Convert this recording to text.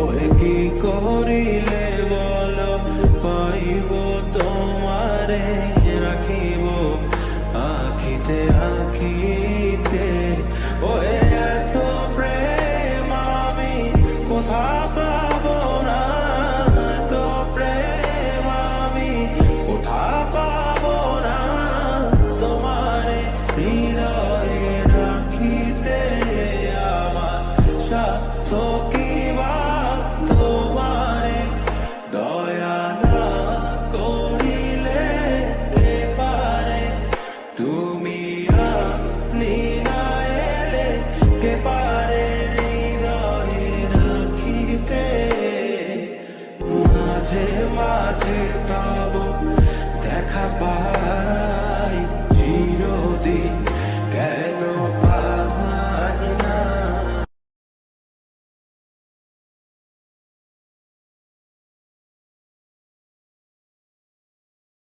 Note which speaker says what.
Speaker 1: ওই কি করিলে বলো পাইব তোমারে রাখিব আখিতে আখিতে। ওই এত প্রেম আমি কোথা পাবো না, এত প্রেম আমি কোথা পাবো না, তোমারে হৃদয়ে রাখিতে আমার সাধ্য কি বা তোমারে দয়া না করিলে কে পারে, তুমি আপনি না এলে কে পারে হৃদয়ে রাখিতে। মাঝে মাঝে তব দেখা পা